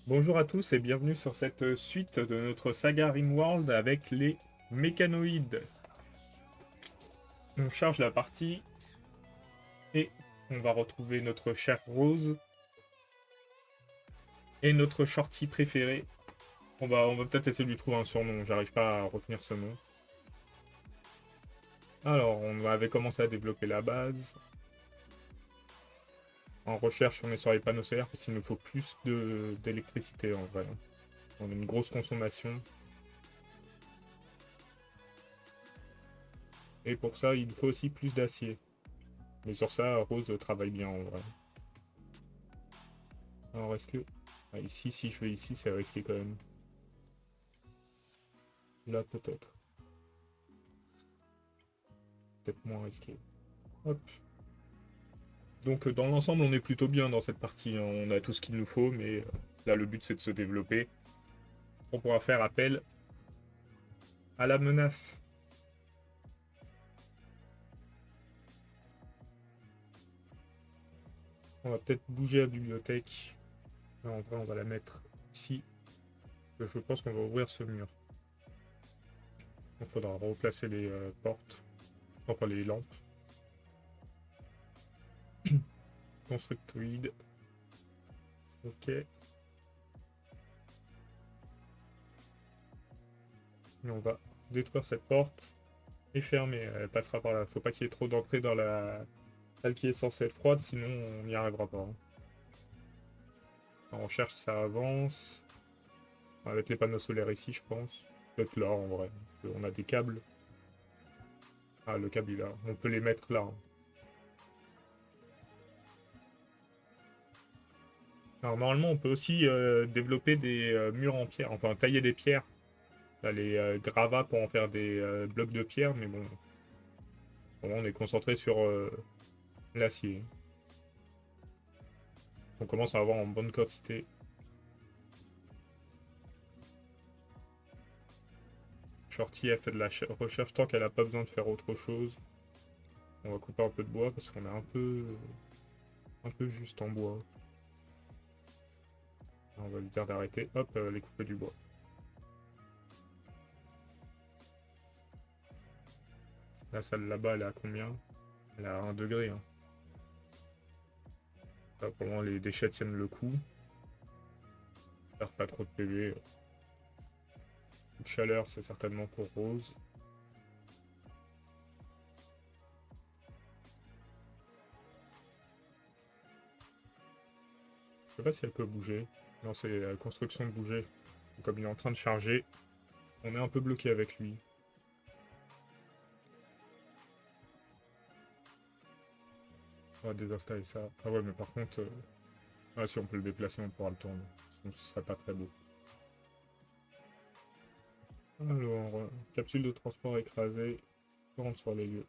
Bonjour à tous et bienvenue sur cette suite de notre saga Rimworld avec les mécanoïdes. On charge la partie et on va retrouver notre chère Rose et notre shorty préféré. On va peut-être essayer de lui trouver un surnom, j'arrive pas à retenir ce nom. Alors, on avait commencé à développer la base. En recherche, on est sur les panneaux solaires parce qu'il nous faut plus d'électricité en vrai. On a une grosse consommation. Et pour ça, il nous faut aussi plus d'acier. Mais sur ça, Rose travaille bien en vrai. Alors est-ce que... Ah, ici, si je vais ici, c'est risqué quand même. Là, peut-être. Peut-être moins risqué. Hop. Donc dans l'ensemble, on est plutôt bien dans cette partie, hein. On a tout ce qu'il nous faut, mais là, le but, c'est de se développer. On pourra faire appel à la menace. On va peut-être bouger la bibliothèque. Là, en vrai, on va la mettre ici. Je pense qu'on va ouvrir ce mur. Il faudra replacer les portes. Enfin, les lampes. Constructoïde. Ok. Et on va détruire cette porte et fermer. Elle passera par là. Faut pas qu'il y ait trop d'entrée dans la salle qui est censée être froide, sinon on n'y arrivera pas, hein. En recherche, ça avance. Avec les panneaux solaires ici, je pense. Peut-être là, en vrai. On a des câbles. Ah, le câble, il est là. On peut les mettre là, hein. Alors, normalement, on peut aussi développer des murs en pierre. Enfin, tailler des pierres. Là, les gravats pour en faire des blocs de pierre. Mais bon, on est concentré sur l'acier. On commence à avoir en bonne quantité. Shorty a fait de la recherche tant qu'elle n'a pas besoin de faire autre chose. On va couper un peu de bois parce qu'on est un peu juste en bois. On va lui dire d'arrêter. Hop, les couper du bois. La salle là-bas, elle est à combien? Elle est à 1 degré, hein. Là, pour le moment, les déchets tiennent le coup. Perd pas trop de PV. Coup de chaleur, c'est certainement pour Rose. Je sais pas si elle peut bouger. Non, c'est la construction de bouger. Comme il est en train de charger, on est un peu bloqué avec lui. On va désinstaller ça. Ah ouais, mais par contre... Ah, si on peut le déplacer, on pourra le tourner. Sinon, ce serait pas très beau. Alors, capsule de transport écrasée. On rentre sur les lieux.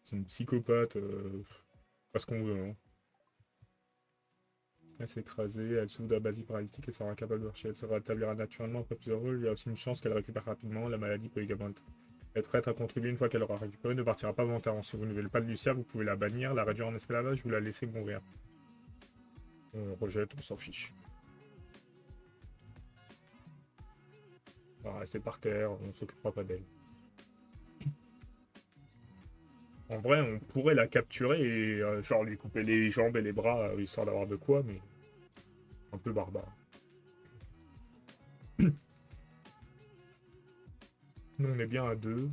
C'est une psychopathe. Pas ce qu'on veut, hein. Elle s'est écrasée, elle souffre d'abasie paralytique et sera incapable de marcher. Elle se rétablira naturellement après plusieurs heures. Il y a aussi une chance qu'elle récupère rapidement. La maladie peut également être prête à contribuer une fois qu'elle aura récupéré. Ne partira pas volontairement. Si vous ne voulez pas de Lucia, vous pouvez la bannir, la réduire en esclavage ou la laisser mourir. On rejette, on s'en fiche. On va rester par terre, on s'occupera pas d'elle. En vrai, on pourrait la capturer et genre lui couper les jambes et les bras, histoire d'avoir de quoi, mais un peu barbare. Nous, on est bien à 2.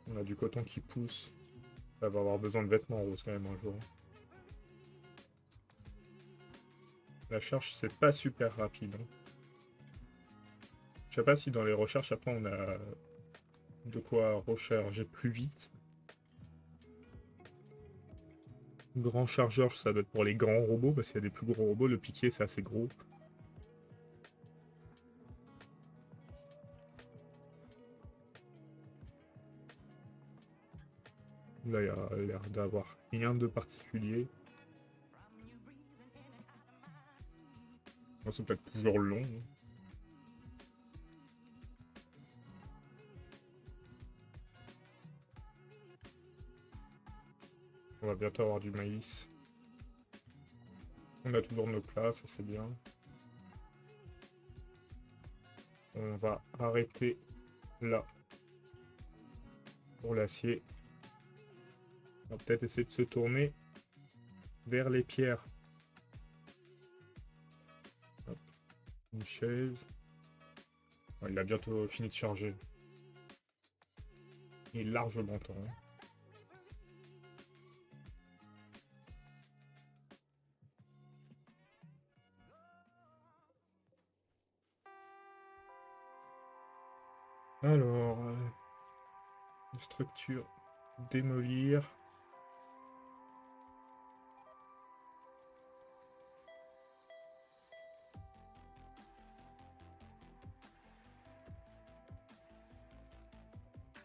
On a du coton qui pousse. Ça va avoir besoin de vêtements roses quand même un jour. La charge, c'est pas super rapide, hein. Je sais pas si dans les recherches, après, on a de quoi recharger plus vite. Grand chargeur, ça doit être pour les grands robots, parce qu'il y a des plus gros robots. Le piqué, c'est assez gros. Là, il y a l'air d'avoir rien de particulier. Bon, ça peut être toujours long, hein. On va bientôt avoir du maïs. On a toujours nos plats, ça c'est bien. On va arrêter là pour l'acier. On va peut-être essayer de se tourner vers les pierres. Hop. Une chaise. Ouais, il a bientôt fini de charger. Il est largement temps. Alors, structure, démolir.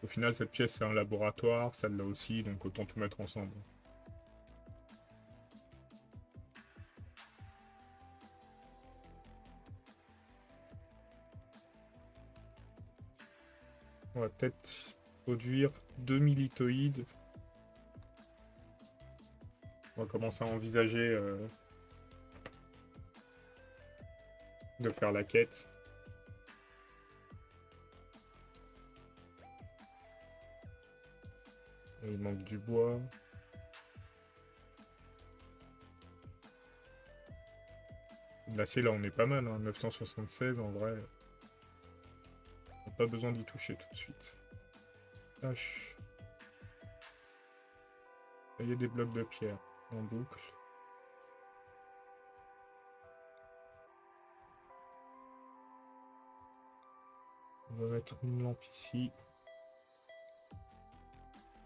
Au final, cette pièce, c'est un laboratoire, celle-là aussi, donc autant tout mettre ensemble. On va peut-être produire 2 militoïdes. On va commencer à envisager de faire la quête. Il manque du bois. L'acier, là, on est pas mal, hein, 976 en vrai. On n'a pas besoin d'y toucher tout de suite. H. Il y a des blocs de pierre en boucle. On va mettre une lampe ici.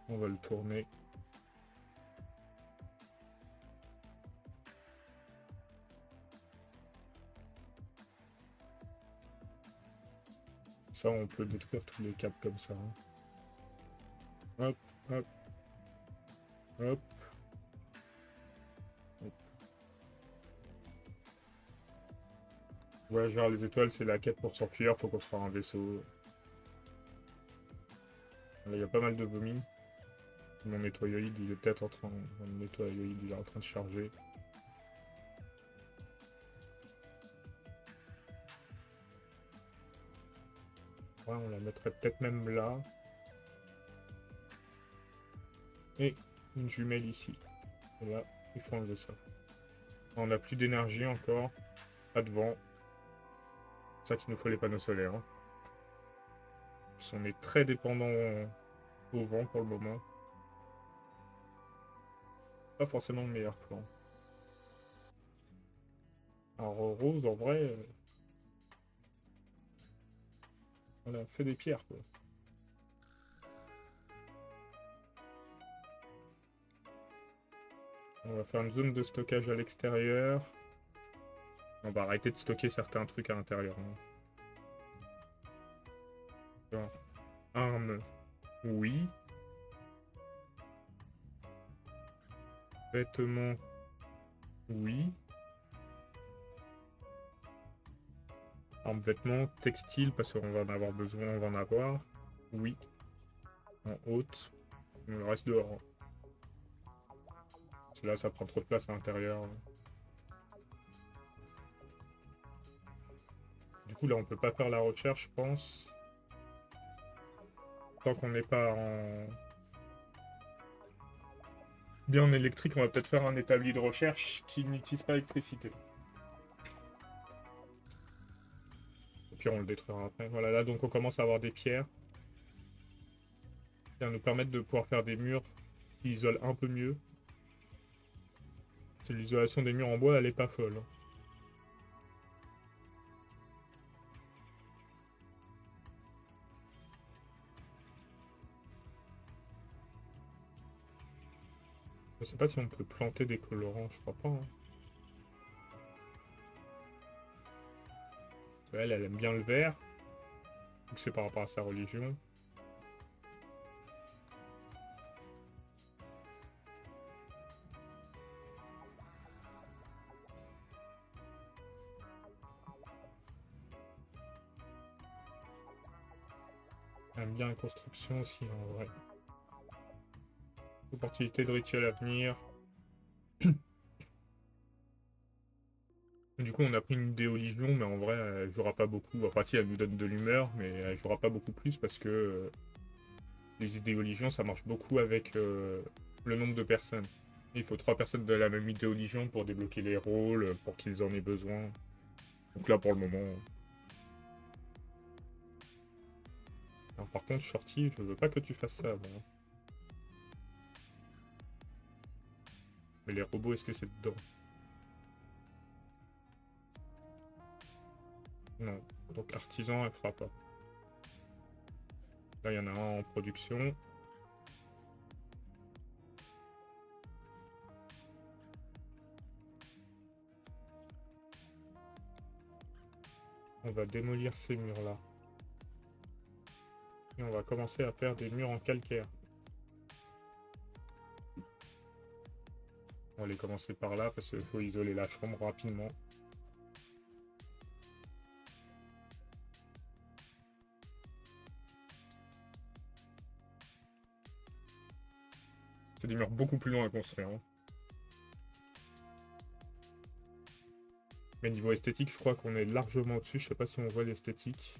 On va le tourner. Ça, on peut détruire tous les câbles comme ça. Hein. Hop, hop. Hop. Hop. Voyage vers les étoiles, c'est la quête pour s'enfuir. Faut qu'on se fasse un vaisseau. Là, il y a pas mal de vomi. Mon nettoyoïde, il est peut-être en train... Mon nettoyoïde, il est en train de charger. Ouais, on la mettrait peut-être même là. Et une jumelle ici. Et là, il faut enlever ça. On n'a plus d'énergie encore. Pas de vent. C'est ça qu'il nous faut les panneaux solaires. Hein. On est très dépendant au vent pour le moment. Pas forcément le meilleur plan. Alors Rose, en vrai... on a fait des pierres, quoi. On va faire une zone de stockage à l'extérieur. On va arrêter de stocker certains trucs à l'intérieur. Hein. Genre, armes, oui. Vêtements, oui. Armes, vêtements, textiles, parce qu'on va en avoir besoin, on va en avoir. Oui. En haute. Le reste dehors. Parce que là, ça prend trop de place à l'intérieur. Du coup, là, on peut pas faire la recherche, je pense. Tant qu'on n'est pas en... bien en électrique, on va peut-être faire un établi de recherche qui n'utilise pas l'électricité. Et puis on le détruira après. Voilà, là, donc on commence à avoir des pierres. Qui va nous permettre de pouvoir faire des murs qui isolent un peu mieux. L'isolation des murs en bois, elle est pas folle. Je sais pas si on peut planter des colorants, je crois pas. Hein. Elle aime bien le vert. Donc c'est par rapport à sa religion. Elle aime bien la construction aussi, en vrai. Opportunité de rituel à venir. Du coup, on a pris une déoligion, mais en vrai, elle jouera pas beaucoup. Enfin, si, elle nous donne de l'humeur, mais elle jouera pas beaucoup plus parce que les idéoligions, ça marche beaucoup avec le nombre de personnes. Il faut 3 personnes de la même idéoligion pour débloquer les rôles, pour qu'ils en aient besoin. Donc là, pour le moment. Alors, par contre, Shorty, je veux pas que tu fasses ça avant. Mais les robots, est-ce que c'est dedans? Non. Donc, artisan, elle fera pas. Là, il y en a un en production. On va démolir ces murs-là. Et on va commencer à faire des murs en calcaire. On va les commencer par là parce qu'il faut isoler la chambre rapidement. C'est des murs beaucoup plus longs à construire. Hein. Mais niveau esthétique, je crois qu'on est largement au-dessus. Je sais pas si on voit l'esthétique.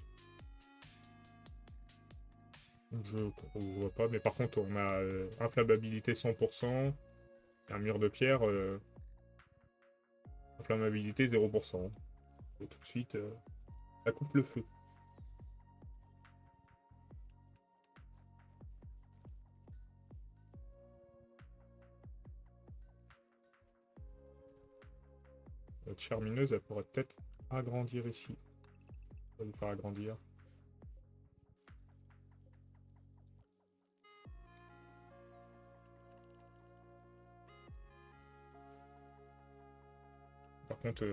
Je vois pas. Mais par contre, on a inflammabilité 100%. Et un mur de pierre, inflammabilité 0%. Et tout de suite, ça coupe le feu. Notre charmineuse, elle pourrait peut-être agrandir ici. On va nous faire agrandir. Par contre,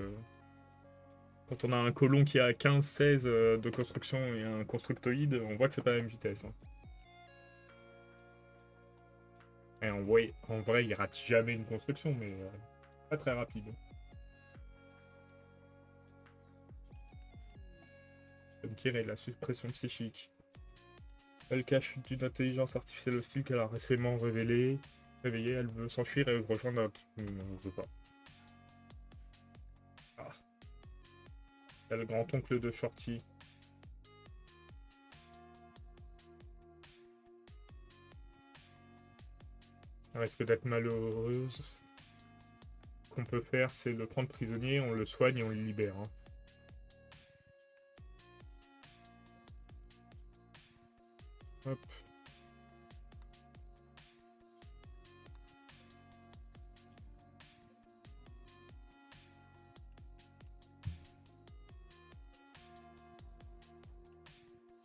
quand on a un colon qui a 15-16 de construction et un constructoïde, on voit que c'est pas la même vitesse. Hein. Et en vrai, il rate jamais une construction, mais pas très rapide. Comme la suppression psychique. Elle cache une intelligence artificielle hostile qu'elle a récemment révélée. Réveillée, elle veut s'enfuir et rejoindre notre... Non, on veut pas. Ah. Il y a le grand-oncle de Shorty. Elle risque d'être malheureuse. Ce qu'on peut faire, c'est le prendre prisonnier, on le soigne et on le libère. Hein. Hop.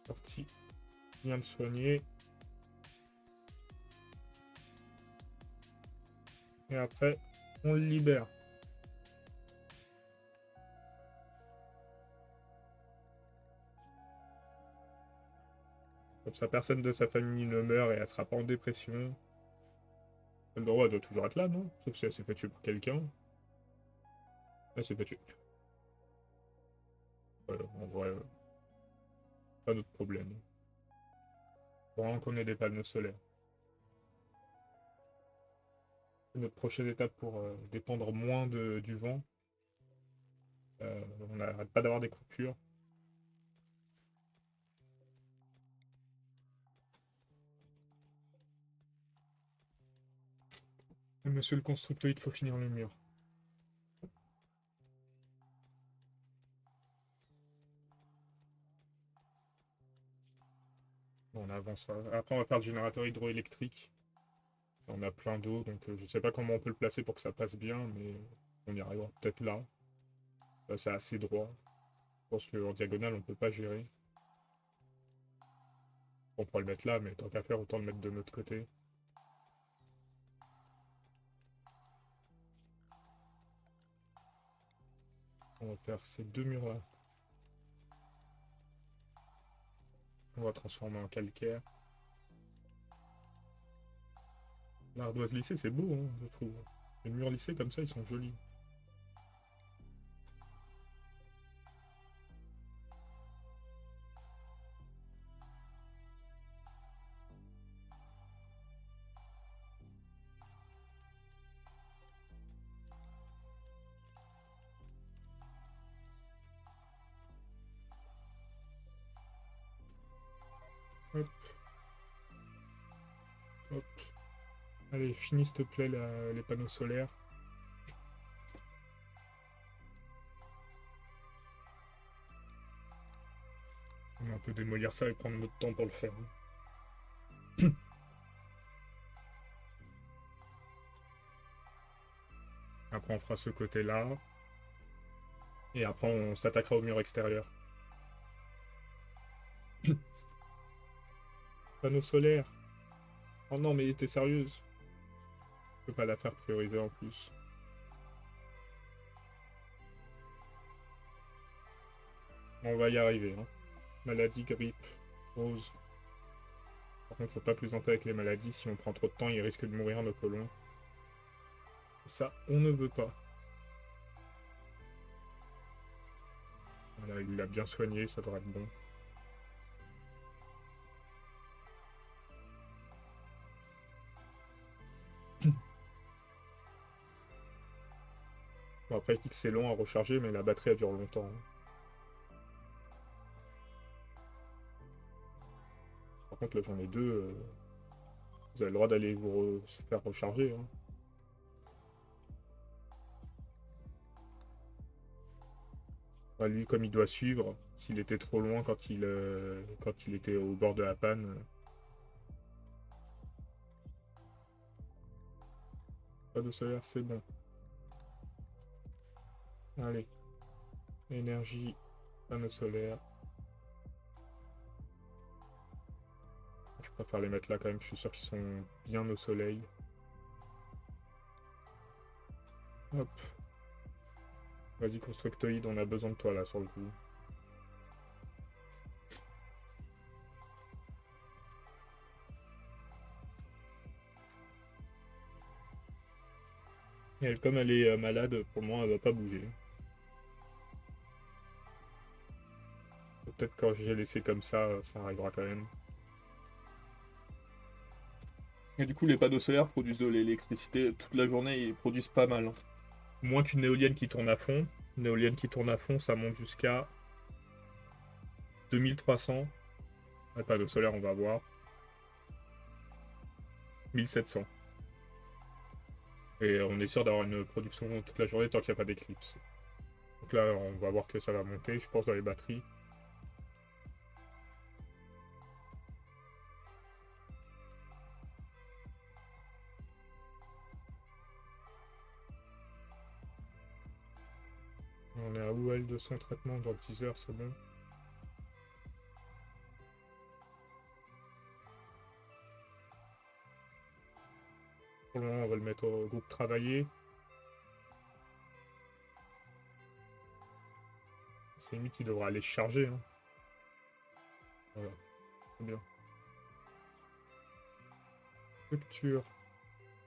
Shorty vient de soigner. Et après, on le libère. Comme ça, personne de sa famille ne meurt et elle sera pas en dépression. Le roi doit toujours être là, non? Sauf si elle s'est fait tuer par quelqu'un. Elle s'est fait tuer. En vrai, pas d'autre problème. Faut vraiment qu'on ait des panneaux solaires. Notre prochaine étape pour dépendre moins du vent. On n'arrête pas d'avoir des coupures. Monsieur le constructeur, il faut finir le mur. On avance. Après, on va faire le générateur hydroélectrique. On a plein d'eau, donc je sais pas comment on peut le placer pour que ça passe bien, mais on y arrivera peut-être là. C'est assez droit. Je pense qu'en diagonale, on peut pas gérer. On pourrait le mettre là, mais tant qu'à faire, autant le mettre de notre côté. On va faire ces 2 murs-là. On va transformer en calcaire. L'ardoise lissée, c'est beau, hein, je trouve. Les murs lissés comme ça, ils sont jolis. Hop, hop. Allez, finis s'il te plaît les panneaux solaires. On va un peu démolir ça et prendre notre temps pour le faire. Après on fera ce côté-là. Et après on s'attaquera au mur extérieur. Panneaux solaires. Oh non mais t'es sérieuse? Je peux pas la faire prioriser en plus. On va y arriver. Hein. Maladie, grippe, rose. Par contre, faut pas plaisanter avec les maladies. Si on prend trop de temps, ils risquent de mourir, nos colons. Ça, on ne veut pas. Voilà, il l'a bien soigné, ça devrait être bon. Bon, après, je dis que c'est long à recharger, mais la batterie, elle dure longtemps. Hein. Par contre, là, j'en ai deux. Vous avez le droit d'aller vous faire recharger. Hein. Enfin, lui, comme il doit suivre, s'il était trop loin quand il était au bord de la panne... Pas de solaire, c'est bon. Allez. Énergie, panneau solaire. Je préfère les mettre là quand même, je suis sûr qu'ils sont bien au soleil. Hop. Vas-y, constructoïde, on a besoin de toi là sur le coup. Et elle, comme elle est malade, pour le moment, elle va pas bouger. Peut-être quand j'ai laissé comme ça arrivera quand même. Et du coup, les panneaux solaires produisent de l'électricité toute la journée et ils produisent pas mal. Hein. Moins qu'une éolienne qui tourne à fond. Une éolienne qui tourne à fond, ça monte jusqu'à 2300. Les panneaux solaires, on va voir. 1700. Et on est sûr d'avoir une production toute la journée tant qu'il n'y a pas d'éclipse. Donc là, on va voir que ça va monter, je pense, dans les batteries. On est à OL 200 traitement dans le teaser, c'est bon. Pour le moment, on va le mettre au groupe travailler. C'est limite, il devra aller charger. Hein. Voilà, c'est bien. Structure.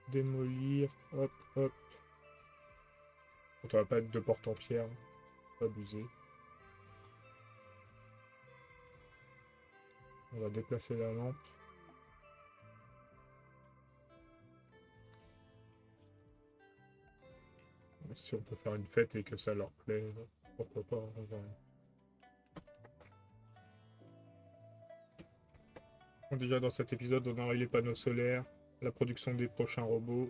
Démolir. Hop, hop. On va pas être de porte en pierre. Pas abuser. On va déplacer la lampe. Si on peut faire une fête et que ça leur plaît, pourquoi pas. On va... Bon, déjà dans cet épisode, on aura eu les panneaux solaires, la production des prochains robots.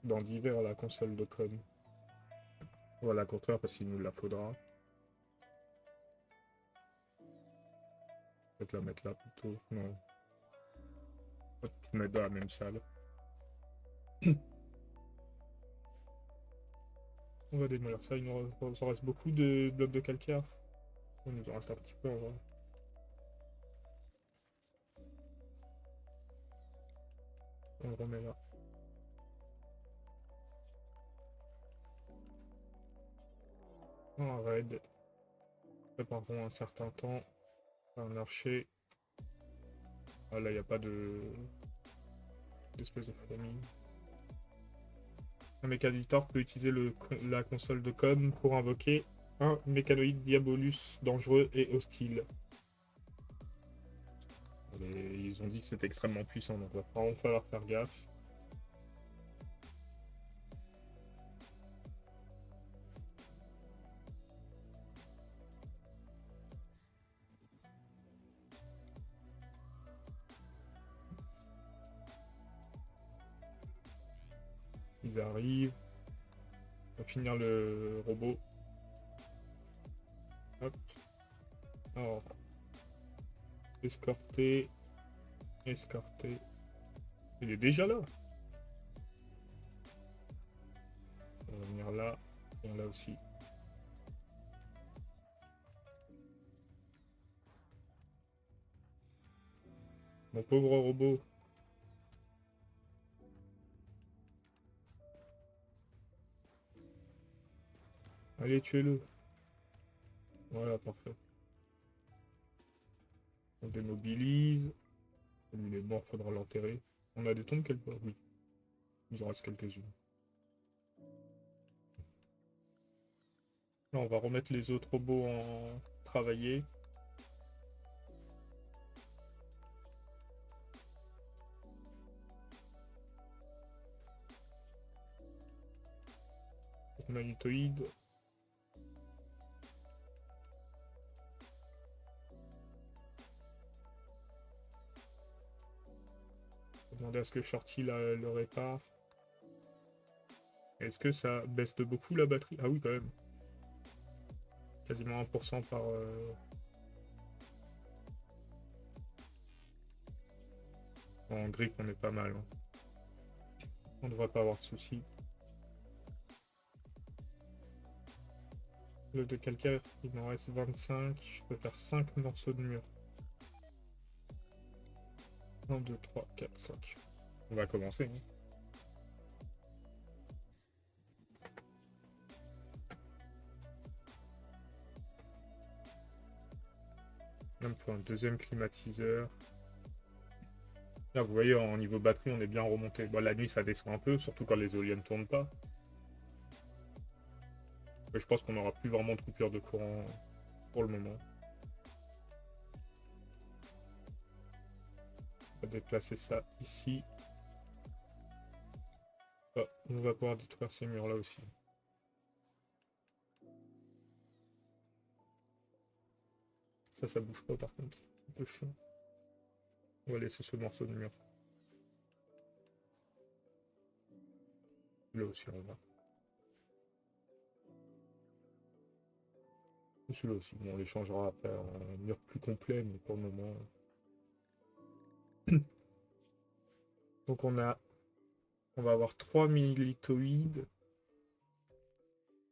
Dans d'hiver, la console de com. On va la construire parce qu'il nous la faudra. Peut-être la mettre là plutôt. Non. Peut-être tout mettre dans la même salle. On va démolir ça. Il nous reste beaucoup de blocs de calcaire. Il nous en reste un petit peu en vrai. On le remet là. Un raid. Préparons un certain temps. Un archer. Ah là, il n'y a pas d'espèce de fourmi. Un mécanitor peut utiliser la console de com pour invoquer un mécanoïde diabolus dangereux et hostile. Et ils ont dit que c'était extrêmement puissant, donc il va vraiment falloir faire gaffe. ils arrivent. On va finir le robot. Hop. Alors. Escorter. Escorter. Il est déjà là. On va venir là. Et là aussi. Mon pauvre robot. Allez, tuez-le. Voilà, parfait. On démobilise. Comme il est mort, faudra l'enterrer. On a des tombes quelque part? Oui. Il en reste quelques-unes. Là, on va remettre les autres robots en travailler. Magnétoïde. Demander à ce que Shorty le répare. Est-ce que ça baisse de beaucoup la batterie? Ah oui, quand même. Quasiment 1% par... En grip, on est pas mal. Hein. On devrait pas avoir de soucis. Le de calcaire, il m'en reste 25. Je peux faire 5 morceaux de mur. 1, 2, 3, 4, 5. On va commencer. Hein. Là, il me faut un deuxième climatiseur. Là, vous voyez, en niveau batterie, on est bien remonté. Bon, la nuit, ça descend un peu, surtout quand les éoliennes ne tournent pas. Mais je pense qu'on n'aura plus vraiment de coupure de courant pour le moment. On va déplacer ça ici. Oh, on va pouvoir détruire ces murs là aussi. Ça bouge pas par contre. Un peu chiant. On va laisser ce morceau de mur. Là aussi on va. Celui-là aussi. Bon, on les changera après en mur plus complet, mais pour le moment. Donc on va avoir 3 millitoïdes.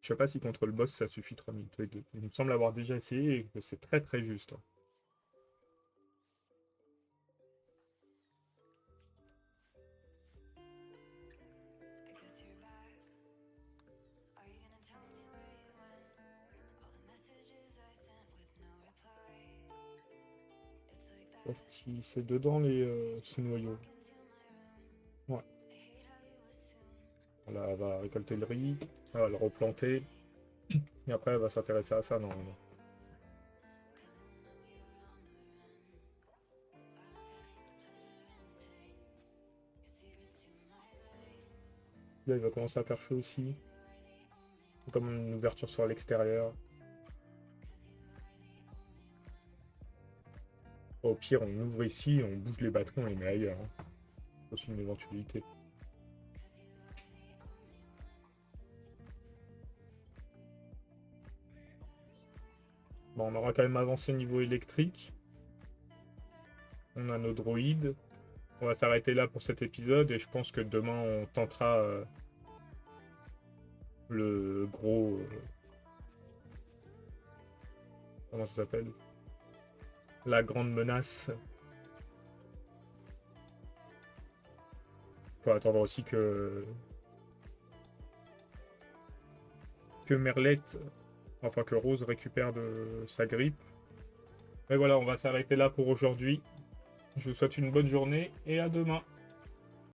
Je sais pas si contre le boss ça suffit 3 millitoïdes. Il me semble avoir déjà essayé et que c'est très très juste. Hein. C'est dedans ce noyau. Ouais. Là, elle va récolter le riz, elle va le replanter, et après elle va s'intéresser à ça normalement. Là, il va commencer à faire chaud aussi. Comme une ouverture sur l'extérieur. Au pire, on ouvre ici, on bouge les batteries, on les met ailleurs. Hein. C'est aussi une éventualité. Bon, on aura quand même avancé niveau électrique. On a nos droïdes. On va s'arrêter là pour cet épisode et je pense que demain on tentera le gros... comment ça s'appelle? La grande menace. Faut attendre aussi que Merlette, enfin que Rose récupère de sa grippe. Mais voilà, on va s'arrêter là pour aujourd'hui. Je vous souhaite une bonne journée et à demain.